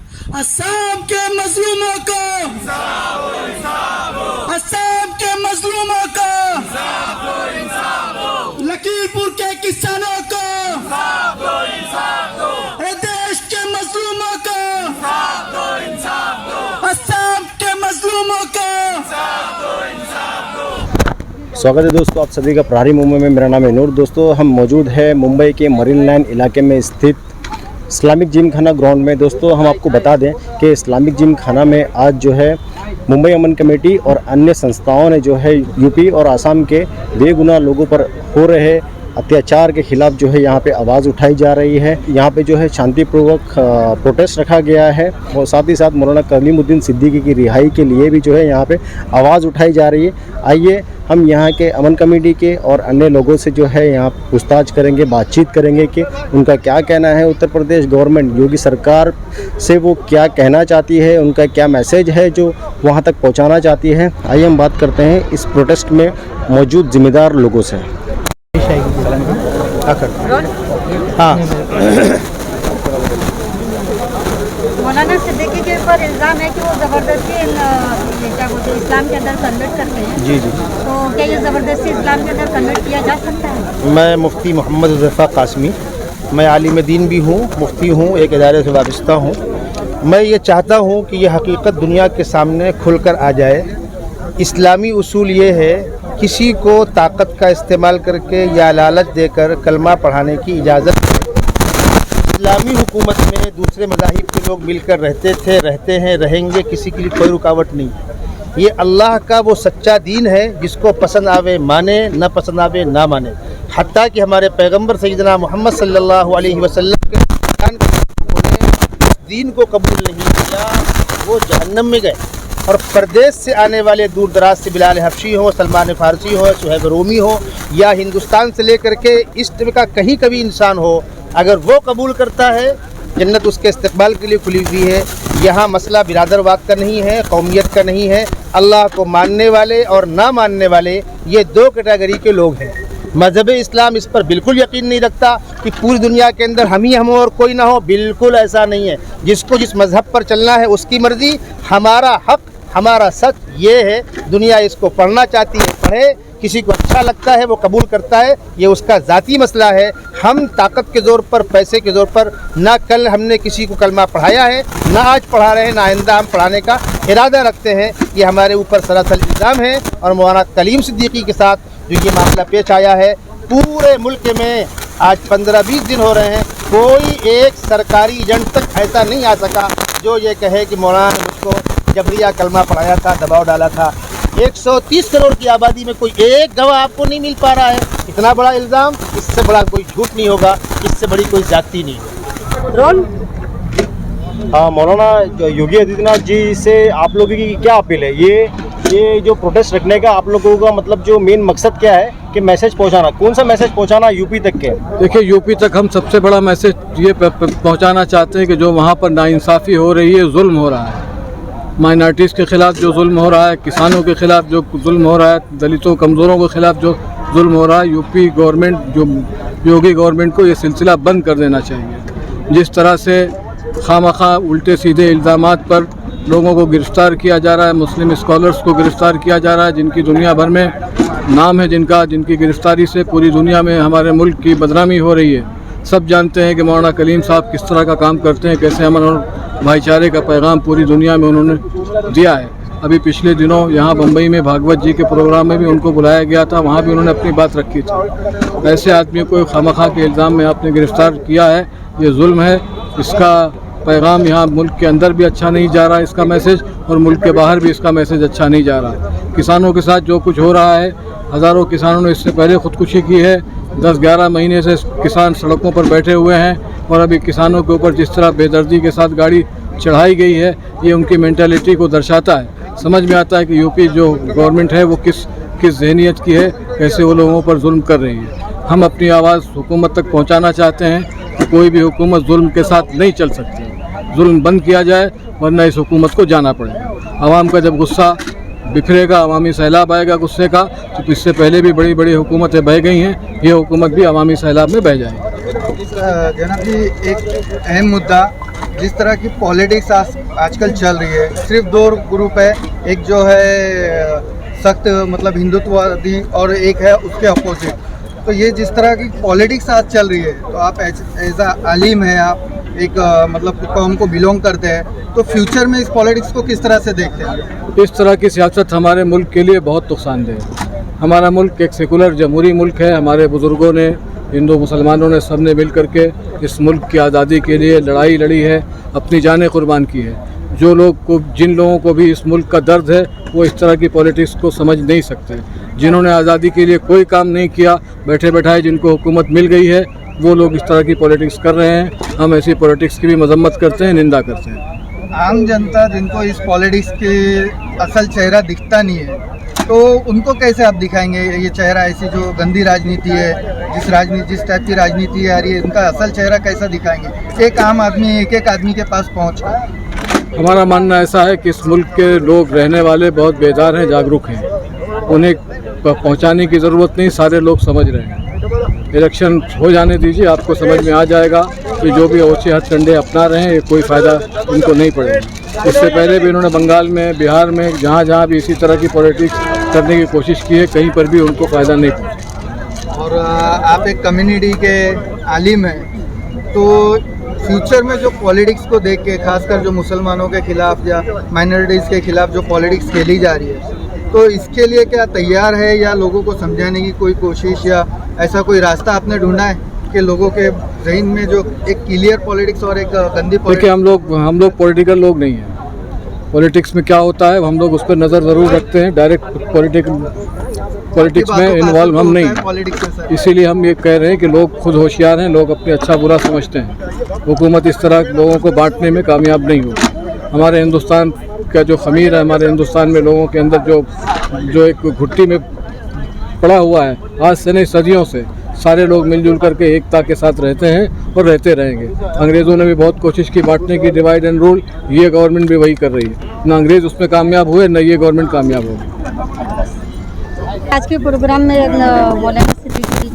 असम के मजलूमों को, असम के मजलूमों को, लखीमपुर के किसानों को, देश के मजलूमों को, असम के मजलूमों को। स्वागत है दोस्तों आप सभी का प्रहारी मुंबई में। मेरा नाम है नूर। दोस्तों हम मौजूद है मुंबई के मरीन लाइन इलाके में स्थित इस्लामिक जिम खाना ग्राउंड में। दोस्तों हम आपको बता दें कि इस्लामिक जिम खाना में आज जो है मुंबई अमन कमेटी और अन्य संस्थाओं ने जो है यूपी और आसाम के बेगुनाह लोगों पर हो रहे अत्याचार के खिलाफ जो है यहाँ पे आवाज़ उठाई जा रही है। यहाँ पे जो है शांतिपूर्वक प्रोटेस्ट रखा गया है और साथ ही साथ मौलाना कलीमुद्दीन सिद्दीकी की रिहाई के लिए भी जो है यहाँ पे आवाज़ उठाई जा रही है। आइए हम यहाँ के अमन कमेटी के और अन्य लोगों से जो है यहाँ पूछताछ करेंगे, बातचीत करेंगे कि उनका क्या कहना है। उत्तर प्रदेश गवर्नमेंट योगी सरकार से वो क्या कहना चाहती है, उनका क्या मैसेज है जो वहाँ तक पहुँचाना चाहती है। आइए हम बात करते हैं इस प्रोटेस्ट में मौजूद जिम्मेदार लोगों से। हाँ, मौलाना सिद्दीकी के ऊपर इल्ज़ाम है कि वो ज़बरदस्ती क्या बोलते हैं इस्लाम के अंदर कन्वर्ट करते हैं। जी जी। तो क्या ये ज़बरदस्ती इस्लाम के अंदर कन्वर्ट किया जा सकता है? मैं मुफ्ती मोहम्मद हुज़ैफ़ा कासमी, मैं आलिम दीन भी हूँ, मुफ्ती हूँ, एक इदारे से वाबस्ता हूँ। मैं ये चाहता हूँ कि ये हकीकत दुनिया के सामने खुलकर आ जाए। इस्लामी उसूल ये है किसी को ताकत का इस्तेमाल करके या लालच देकर कलमा पढ़ाने की इजाज़त। इस्लामी हुकूमत में दूसरे मज़ाहिब के लोग मिलकर रहते थे, रहते हैं, रहेंगे, किसी के लिए कोई रुकावट नहीं। ये अल्लाह का वो सच्चा दीन है जिसको पसंद आवे माने, न पसंद आवे ना माने। हत्ता कि हमारे पैगंबर सैयदना मोहम्मद सल्लल्लाहु अलैहि वसल्लम के दीन को कबूल नहीं किया, वो जहन्नम में गए। और परदेश से आने वाले दूर दराज से बिलाल हबशी हो, सलमान फ़ारसी हो, सुहैब रूमी हो, या हिंदुस्तान से लेकर के ईस्ट का कहीं कभी इंसान हो, अगर वो कबूल करता है जन्नत उसके इस्तकबाल के लिए खुली हुई है। यहाँ मसला बिरादरवाद का नहीं है, कौमियत का नहीं है। अल्लाह को मानने वाले और ना मानने वाले ये दो कैटेगरी के लोग हैं। मज़हब इस्लाम इस पर बिल्कुल यकीन नहीं रखता कि पूरी दुनिया के अंदर हम ही हम हो और कोई ना हो। बिल्कुल ऐसा नहीं है। जिसको जिस मज़हब पर चलना है उसकी मर्ज़ी, हमारा हक़, हमारा सच ये है। दुनिया इसको पढ़ना चाहती है पढ़े, किसी को अच्छा लगता है वो कबूल करता है, ये उसका ज़ाती मसला है। हम ताकत के ज़ोर पर, पैसे के ज़ोर पर ना कल हमने किसी को कलमा पढ़ाया है, ना आज पढ़ा रहे हैं, ना आइंदा हम पढ़ाने का इरादा रखते हैं। ये हमारे ऊपर सरासर इल्ज़ाम है। और मौलाना कलीम सिद्दीकी के साथ जो ये मामला पेश आया है, पूरे मुल्क में आज 15-20 दिन हो रहे हैं, कोई एक सरकारी एजेंट तक ऐसा नहीं आ सका जो ये कहे कि मौलाना ने मुझको जबरिया कलमा पढ़ाया था, दबाव डाला था। 130 करोड़ की आबादी में कोई एक गवाह आपको नहीं मिल पा रहा है। इतना बड़ा इल्ज़ाम, इससे बड़ा कोई झूठ नहीं होगा, इससे बड़ी कोई जाति नहीं होगी। हाँ, मौलाना योगी आदित्यनाथ जी से आप लोगों की क्या अपील है? ये जो प्रोटेस्ट रखने का आप लोगों का मतलब जो मेन मकसद क्या है कि मैसेज पहुंचाना, कौन सा मैसेज पहुंचाना यूपी तक के? देखिए, यूपी तक हम सबसे बड़ा मैसेज ये पहुंचाना चाहते हैं कि जो वहाँ पर नाइंसाफ़ी हो रही है, जुल्म हो रहा है, माइनॉरिटीज़ के ख़िलाफ़ जो जुल्म हो रहा है, किसानों के ख़िलाफ़ जो जुल्म हो रहा है, दलितों कमज़ोरों के ख़िलाफ़ जो जुल्म हो रहा है, यूपी गवर्नमेंट, जो योगी गवर्नमेंट को ये सिलसिला बंद कर देना चाहिए। जिस तरह से खामखा उल्टे सीधे इल्ज़ामात पर लोगों को गिरफ़्तार किया जा रहा है, मुस्लिम स्कॉलर्स को गिरफ़्तार किया जा रहा है, जिनकी दुनिया भर में नाम है, जिनकी गिरफ़्तारी से पूरी दुनिया में हमारे मुल्क की बदनामी हो रही है। सब जानते हैं कि मौलाना कलीम साहब किस तरह का काम करते हैं, कैसे अमन और भाईचारे का पैगाम पूरी दुनिया में उन्होंने दिया है। अभी पिछले दिनों यहाँ बम्बई में भागवत जी के प्रोग्राम में भी उनको बुलाया गया था, वहाँ भी उन्होंने अपनी बात रखी थी। ऐसे आदमी को खामखा के इल्ज़ाम में आपने गिरफ़्तार किया है, ये जुल्म है। इसका पैगाम यहाँ मुल्क के अंदर भी अच्छा नहीं जा रहा है, इसका मैसेज, और मुल्क के बाहर भी इसका मैसेज अच्छा नहीं जा रहा। किसानों के साथ जो कुछ हो रहा है, हज़ारों किसानों ने इससे पहले ख़ुदकुशी की है। 10-11 महीने से किसान सड़कों पर बैठे हुए हैं, और अभी किसानों के ऊपर जिस तरह बेदर्दी के साथ गाड़ी चढ़ाई गई है, ये उनकी मेंटालिटी को दर्शाता है। समझ में आता है कि यूपी जो गवर्नमेंट है वो किस जहनीत की है, कैसे वो लोगों पर जुल्म कर रही है। हम अपनी आवाज़ हुकूमत तक पहुँचाना चाहते हैं कि कोई भी हुकूमत जुल्म के साथ नहीं चल सकती। जुल्म बंद किया जाए, वरना इस हुकूमत को जाना पड़ेगा। आवाम का जब गुस्सा बिखरेगा, अवामी सैलाब आएगा गुस्से का, तो इससे पहले भी बड़ी बड़ी हुकूमतें बह गई हैं, ये हुकूमत भी अवामी सैलाब में बह जाएगी। जनाब जी, एक अहम मुद्दा जिस तरह की पॉलिटिक्स आजकल चल रही है, सिर्फ दो ग्रुप है, एक जो है सख्त मतलब हिंदुत्ववादी और एक है उसके अपोजिट। तो ये जिस तरह की पॉलिटिक्स आज चल रही है, तो आप एज आलिम है, आप एक मतलब कौम को बिलोंग करते हैं, तो फ्यूचर में इस पॉलिटिक्स को किस तरह से देखते हैं? इस तरह की सियासत हमारे मुल्क के लिए बहुत नुकसानदेह है। हमारा मुल्क एक सेकुलर जमहूरी मुल्क है। हमारे बुज़ुर्गों ने, हिंदू मुसलमानों ने, सब ने मिल करके इस मुल्क की आज़ादी के लिए लड़ाई लड़ी है, अपनी जानें कुर्बान की है। जिन लोगों को भी इस मुल्क का दर्द है, वो इस तरह की पॉलिटिक्स को समझ नहीं सकते। जिन्होंने आज़ादी के लिए कोई काम नहीं किया, बैठे बैठाए जिनको हुकूमत मिल गई है, वो लोग इस तरह की पॉलिटिक्स कर रहे हैं। हम ऐसी पॉलिटिक्स की भी मजम्मत करते हैं, निंदा करते हैं। आम जनता जिनको इस पॉलिटिक्स के असल चेहरा दिखता नहीं है, तो उनको कैसे आप दिखाएंगे ये चेहरा? ऐसी जो गंदी राजनीति है, जिस टाइप की राजनीति आ रही है, उनका असल चेहरा कैसा दिखाएंगे एक आम आदमी, एक आदमी के पास पहुँच? हमारा मानना ऐसा है कि इस मुल्क के लोग रहने वाले बहुत बेदार हैं, जागरूक हैं। उन्हें पहुंचाने की ज़रूरत नहीं, सारे लोग समझ रहे हैं। इलेक्शन हो जाने दीजिए, आपको समझ में आ जाएगा कि जो भी ओछे हथकंडे अपना रहे हैं, कोई फ़ायदा उनको नहीं पड़ेगा। इससे पहले भी उन्होंने बंगाल में, बिहार में, जहाँ भी इसी तरह की पॉलिटिक्स करने की कोशिश की है, कहीं पर भी उनको फ़ायदा नहीं पहुँचा। और आप एक कम्युनिटी के आलिम हैं, तो फ्यूचर में जो पॉलिटिक्स को देख के, खासकर जो मुसलमानों के खिलाफ या माइनॉरिटीज़ के खिलाफ जो पॉलिटिक्स खेली जा रही है, तो इसके लिए क्या तैयार है, या लोगों को समझाने की कोई कोशिश या ऐसा कोई रास्ता आपने ढूंढा है कि लोगों के जहन में जो एक क्लियर पॉलिटिक्स और एक गंदी पॉलिटिक्स? देखिए, हम लोग पॉलिटिकल लोग नहीं हैं। पॉलिटिक्स में क्या होता है हम लोग उस पर नज़र ज़रूर रखते हैं। डायरेक्ट पॉलिटिक्स में इन्वॉल्व हम नहीं हैं। इसीलिए हम ये कह रहे हैं कि लोग खुद होशियार हैं, लोग अपने अच्छा बुरा समझते हैं। हुकूमत इस तरह लोगों को बांटने में कामयाब नहीं होगी। हमारे हिंदुस्तान का जो ख़मीर है, हमारे हिंदुस्तान में लोगों के अंदर जो एक घुट्टी में पड़ा हुआ है, आज से नहीं सदियों से सारे लोग मिलजुल करके एकता के साथ रहते हैं और रहते रहेंगे। अंग्रेज़ों ने भी बहुत कोशिश की बांटने की, डिवाइड एंड रूल, ये गवर्नमेंट भी वही कर रही है। ना अंग्रेज़ उसमें कामयाब हुए, न ये गवर्नमेंट कामयाब होगी। आज के प्रोग्राम में मौलाना सिद्दीकी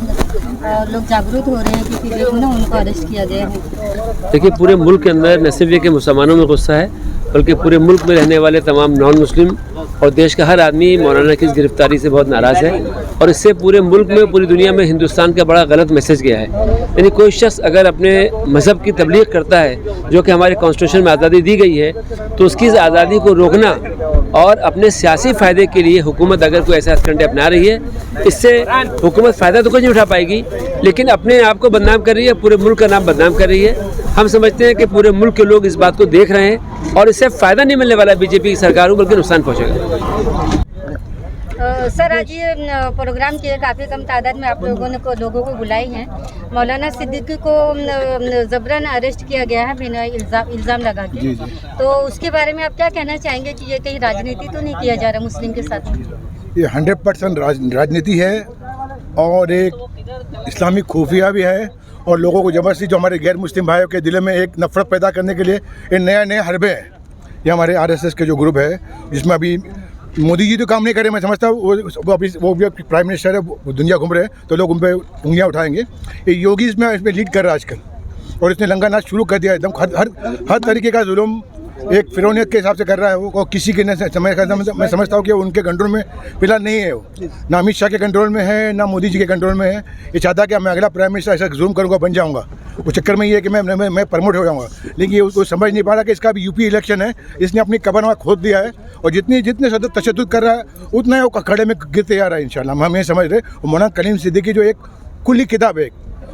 लोग जागरूक हो रहे हैं क्योंकि देखो ना उनको अरेस्ट किया गया है। देखिए, पूरे मुल्क के अंदर न सिर्फ ये कि मुसलमानों में गुस्सा है, बल्कि पूरे मुल्क में रहने वाले तमाम नॉन मुस्लिम और देश का हर आदमी मौलाना की इस गिरफ्तारी से बहुत नाराज़ है। और इससे पूरे मुल्क में, पूरी दुनिया में हिंदुस्तान का बड़ा गलत मैसेज गया है। यानी कोई शख्स अगर अपने मज़हब की तबलीग करता है, जो कि हमारे कॉन्स्टिट्यूशन में आज़ादी दी गई है, तो उसकी इस आज़ादी को रोकना और अपने सियासी फ़ायदे के लिए हुकूमत अगर कोई ऐसा हथकंडे अपना रही है, इससे हुकूमत फ़ायदा तो कुछ नहीं उठा पाएगी, लेकिन अपने आप को बदनाम कर रही है, पूरे मुल्क का नाम बदनाम कर रही है। हम समझते हैं कि पूरे मुल्क के लोग इस बात को देख रहे हैं और इससे फ़ायदा नहीं मिलने वाला बीजेपी की सरकार को, बल्कि नुकसान पहुँचेगा। सर, आज ये प्रोग्राम के काफ़ी कम तादाद में आप लोगों को बुलाई हैं। मौलाना सिद्दीकी को ज़बरन अरेस्ट किया गया है बिना इल्ज़ाम लगा के। तो उसके बारे में आप क्या कहना चाहेंगे कि ये कहीं राजनीति तो नहीं किया जा रहा मुस्लिम के साथ? ये 100% राजनीति है और एक इस्लामिक खुफिया भी है, और लोगों को ज़बरदस्ती जो हमारे गैर मुस्लिम भाइयों के दिलों में एक नफ़रत पैदा करने के लिए ये नए हरबे हैं। ये हमारे RSS के जो ग्रुप है, जिसमें अभी मोदी जी तो काम नहीं करे, मैं समझता हूँ वो भी प्राइम मिनिस्टर है, वो दुनिया घूम रहे हैं, तो लोग उन पर उंगलियाँ उठाएंगे। ये योगी इसमें लीड कर रहा है आजकल, और इसने लंगा नाच शुरू कर दिया एकदम। हर तरीके का जुल्म एक फिरौनियत के हिसाब से कर रहा है वो, किसी के मैं समझता हूँ कि उनके कंट्रोल में फिलहाल नहीं है। वो ना अमित शाह के कंट्रोल में है, ना मोदी जी के कंट्रोल में है। ये चाहता कि मैं अगला प्राइम मिनिस्टर ऐसा जुल्म करूँगा, बन जाऊँगा। वो चक्कर में ये है कि मैं प्रमोट हो जाऊँगा, लेकिन ये उसको समझ नहीं पा रहा कि इसका भी यूपी इलेक्शन है, इसने अपनी कब्र खोद दिया है, और जितने तशद्दुद कर रहा है उतना वो खड़े में गिरते जा रहा है। इंशाल्लाह हम ये समझ रहे। मौलाना कलीम सिद्दीकी जो एक खुली किताब है,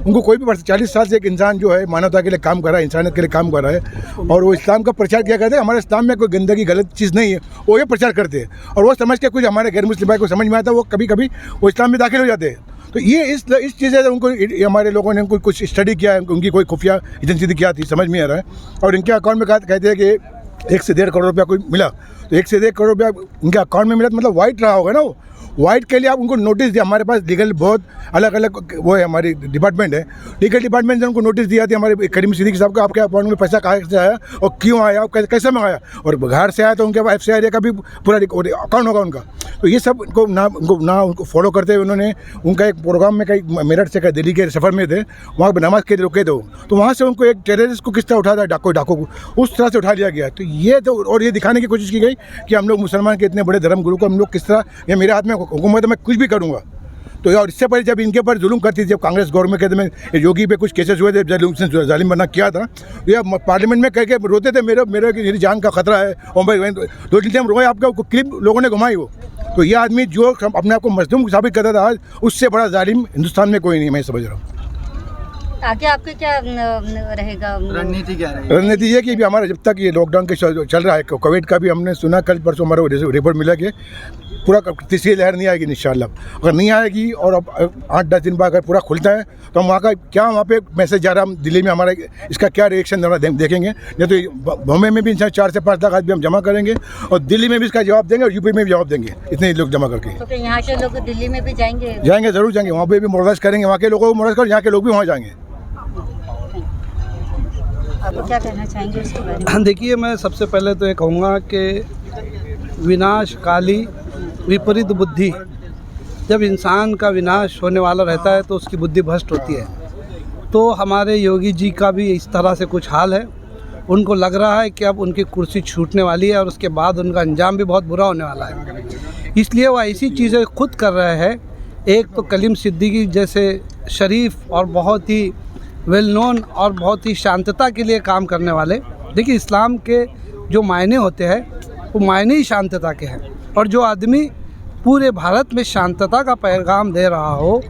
उनको कोई भी 40 साल से एक इंसान जो है मानवता के लिए काम कर रहा है, इंसानियत के लिए काम कर रहा है, और वो इस्लाम का प्रचार किया करते हैं। हमारे इस्लाम में कोई गंदगी गलत चीज़ नहीं है, वो ये प्रचार करते हैं, और वो समझ के कुछ हमारे गैर मुस्लिम भाई को समझ में आता है, वो कभी कभी वो इस्लाम में दाखिल हो जाते हैं। तो ये इस चीज़ है, उनको हमारे लोगों ने कुछ स्टडी किया है, उनकी कोई खुफिया एजेंसी क्या थी समझ में आ रहा है, और इनके अकाउंट में कहते हैं कि 1 से 1.5 करोड़ रुपया कोई मिला, तो 1 से 1.5 करोड़ रुपया उनके अकाउंट में मिला, तो मतलब वाइट रहा होगा ना, वाइट के लिए आप उनको नोटिस दिया, हमारे पास लीगल बहुत अलग अलग वो है, हमारी डिपार्टमेंट है, लीगल डिपार्टमेंट ने उनको नोटिस दिया था हमारे करीम सिद्दीकी साहब को, आपके अकाउंट में पैसा कहाँ से आया और क्यों आया, कैसे मंगाया, और बाहर से आया तो उनके पास FCI का भी पूरा अकाउंट होगा उनका। तो ये सब उनको उनको फॉलो करते हुए उन्होंने उनका एक प्रोग्राम में कहीं मेरठ से दिल्ली के सफ़र में थे, वहाँ पर नमाज के लिए रुके थे, तो वहाँ से उनको एक टेररिस्ट को किस तरह उठा था, डाकू को उस तरह से उठा लिया गया। तो ये तो और ये दिखाने की कोशिश की गई कि हम लोग मुसलमान के इतने बड़े धर्म गुरु को हम लोग किस तरह, ये मेरे हाथ में हुकूमत है, मैं कुछ भी करूँगा। तो और इससे पहले जब इनके ऊपर जुल्म करती थी, जब कांग्रेस गवर्नमेंट के में योगी पे कुछ केसेस हुए थे, जालिम बना किया था, ये पार्लियामेंट में कह के रोते थे मेरे मेरी जान का खतरा है, और भाई 2-3 टाइम रोए, आपका क्लिप लोगों ने घुमाई वो। तो ये आदमी जो अपने आप को मजलूम साबित करता था, आज उससे बड़ा जालिम हिंदुस्तान में कोई नहीं, मैं समझ रहा हूँ। आगे आपके क्या रहेगा रणनीति क्या रहेगी? रणनीति ये कि भी हमारा जब तक ये लॉकडाउन के चल रहा है, कोविड का भी हमने सुना कल परसों हमारा रिपोर्ट मिला कि पूरा तीसरी लहर नहीं आएगी इंशाल्लाह। अगर नहीं आएगी और अब 8-10 दिन बाद अगर पूरा खुलता है तो हम वहाँ पे मैसेज जा रहा है, हम दिल्ली में हमारा इसका क्या रिएक्शन देखेंगे। नहीं तो बॉम्बे में भी 4 से 5 लाख आदमी हम जमा करेंगे और दिल्ली में भी इसका जवाब देंगे और यूपी में भी जवाब देंगे, इतने लोग जमा करके। तो यहाँ के लोग दिल्ली में भी जाएंगे? ज़रूर जाएंगे, वहाँ पे भी मोरदास करेंगे, वहाँ के लोगों को मोरदास कर, यहाँ के लोग भी वहाँ जाएंगे। आपको क्या कहना चाहेंगे इसके बारे में? देखिए, मैं सबसे पहले तो ये कहूँगा कि विनाशकाली विपरीत बुद्धि, जब इंसान का विनाश होने वाला रहता है तो उसकी बुद्धि भ्रष्ट होती है। तो हमारे योगी जी का भी इस तरह से कुछ हाल है, उनको लग रहा है कि अब उनकी कुर्सी छूटने वाली है और उसके बाद उनका अंजाम भी बहुत बुरा होने वाला है, इसलिए वो ऐसी चीज़ें खुद कर रहे हैं। एक तो कलीम सिद्दीकी जैसे शरीफ और बहुत ही वेल नोन और बहुत ही शांतता के लिए काम करने वाले। देखिए, इस्लाम के जो मायने होते हैं वो मायने ही शांतता के हैं, और जो आदमी पूरे भारत में शांतता का पैगाम दे रहा हो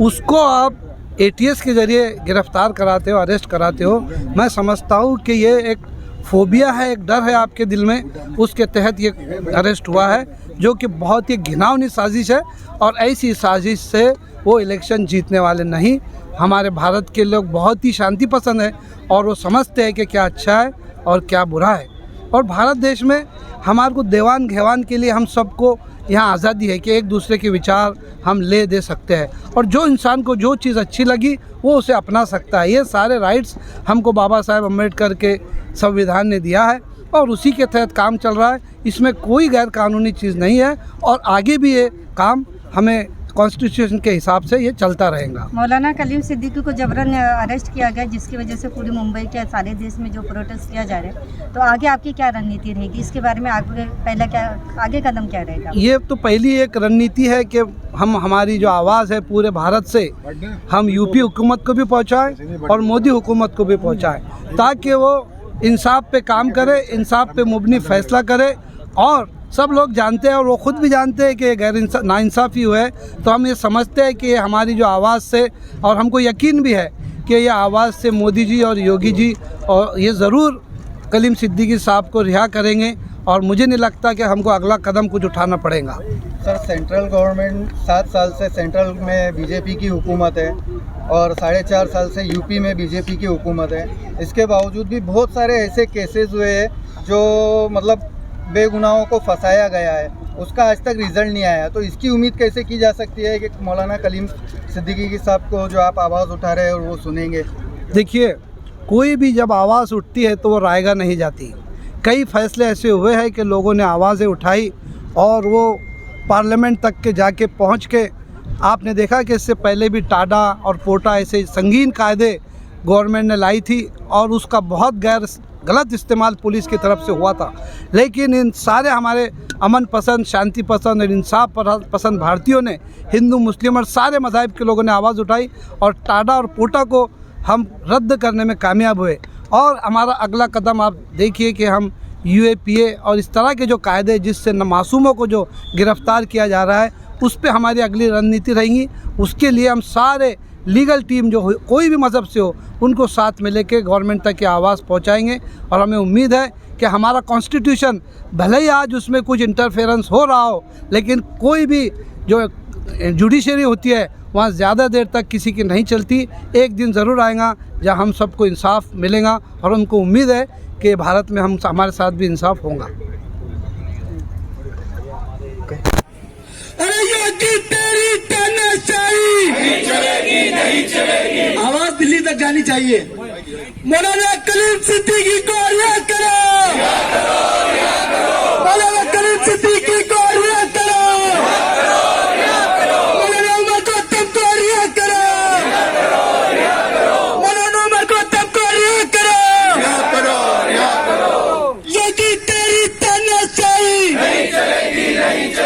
उसको आप ATS के ज़रिए गिरफ़्तार कराते हो, अरेस्ट कराते हो। मैं समझता हूँ कि ये एक फोबिया है, एक डर है आपके दिल में, उसके तहत ये अरेस्ट हुआ है, जो कि बहुत ही घिनौनी साजिश है। और ऐसी साजिश से वो इलेक्शन जीतने वाले नहीं। हमारे भारत के लोग बहुत ही शांति पसंद है और वो समझते हैं कि क्या अच्छा है और क्या बुरा है। और भारत देश में हमारे को देवान घेवान के लिए हम सबको यहाँ आज़ादी है कि एक दूसरे के विचार हम ले दे सकते हैं, और जो इंसान को जो चीज़ अच्छी लगी वो उसे अपना सकता है। ये सारे राइट्स हमको बाबा साहेब अम्बेडकर के संविधान ने दिया है और उसी के तहत काम चल रहा है। इसमें कोई गैर कानूनी चीज़ नहीं है और आगे भी ये काम हमें कॉन्स्टिट्यूशन के हिसाब से ये चलता रहेगा। मौलाना कलीम सिद्दीकी को जबरन अरेस्ट किया गया, जिसकी वजह से पूरी मुंबई के सारे देश में जो प्रोटेस्ट किया जा रहा है, तो आगे आपकी क्या रणनीति रहेगी इसके बारे में? आगे कदम क्या रहेगा? ये तो पहली एक रणनीति है कि हम हमारी जो आवाज़ है पूरे भारत से हम यूपी हुकूमत को भी पहुँचाएँ और मोदी हुकूमत को भी पहुँचाएँ, ताकि वो इंसाफ पे काम करे, इंसाफ पे मुबनी फैसला करे। और सब लोग जानते हैं और वो ख़ुद भी जानते हैं कि गैर नाइंसाफ़ी हुआ है, तो हम ये समझते हैं कि हमारी जो आवाज़ से, और हमको यकीन भी है कि ये आवाज़ से मोदी जी और योगी जी और ये ज़रूर कलीम सिद्दीकी साहब को रिहा करेंगे, और मुझे नहीं लगता कि हमको अगला कदम कुछ उठाना पड़ेगा। सर, सेंट्रल गवर्नमेंट 7 साल से सेंट्रल में बीजेपी की हुकूमत है और 4.5 साल से यूपी में बीजेपी की हुकूमत है। इसके बावजूद भी बहुत सारे ऐसे केसेस हुए हैं जो मतलब बेगुनाहों को फंसाया गया है, उसका आज तक रिजल्ट नहीं आया। तो इसकी उम्मीद कैसे की जा सकती है कि मौलाना कलीम सिद्दीकी साहब को जो आप आवाज़ उठा रहे हैं और वो सुनेंगे? देखिए, कोई भी जब आवाज़ उठती है तो वो रायगा नहीं जाती। कई फैसले ऐसे हुए हैं कि लोगों ने आवाज़ें उठाई और वो पार्लियामेंट तक के जाके पहुंच के, आपने देखा कि इससे पहले भी टाडा और पोटा ऐसे संगीन कायदे गवर्नमेंट ने लाई थी और उसका बहुत गलत इस्तेमाल पुलिस की तरफ से हुआ था। लेकिन इन सारे हमारे अमन पसंद, शांति पसंद और इंसाफ पसंद भारतीयों ने, हिंदू मुस्लिम और सारे मज़ाहिब के लोगों ने आवाज़ उठाई और टाडा और पोटा को हम रद्द करने में कामयाब हुए। और हमारा अगला कदम आप देखिए कि हम UAPA और इस तरह के जो कायदे जिससे मासूमों को जो गिरफ़्तार किया जा रहा है, उस पर हमारी अगली रणनीति रहेंगी। उसके लिए हम सारे लीगल टीम जो कोई भी मज़हब से हो उनको साथ में लेके गवर्नमेंट तक की आवाज़ पहुंचाएंगे। और हमें उम्मीद है कि हमारा कॉन्स्टिट्यूशन भले ही आज उसमें कुछ इंटरफेरेंस हो रहा हो, लेकिन कोई भी जो जुडिशरी होती है वहाँ ज़्यादा देर तक किसी की नहीं चलती। एक दिन ज़रूर आएगा जहाँ हम सबको इंसाफ मिलेगा और उनको उम्मीद है कि भारत में हमारे साथ भी इंसाफ होगा। अरे ये योगी तेरी तानाशाही नहीं चलेगी, नहीं चलेगी। आवाज दिल्ली तक जानी चाहिए। मौलाना कलीम सिद्दीकी को रिहा करो, मौलाना कलीम सिद्दीकी को रिहा करो, मौलाना उमर को तुमको रिहा करो, मौलाना उमर को तुमको रिहा करो, योगी तेरी तानाशाही नहीं चलेगी, नहीं चलेगी।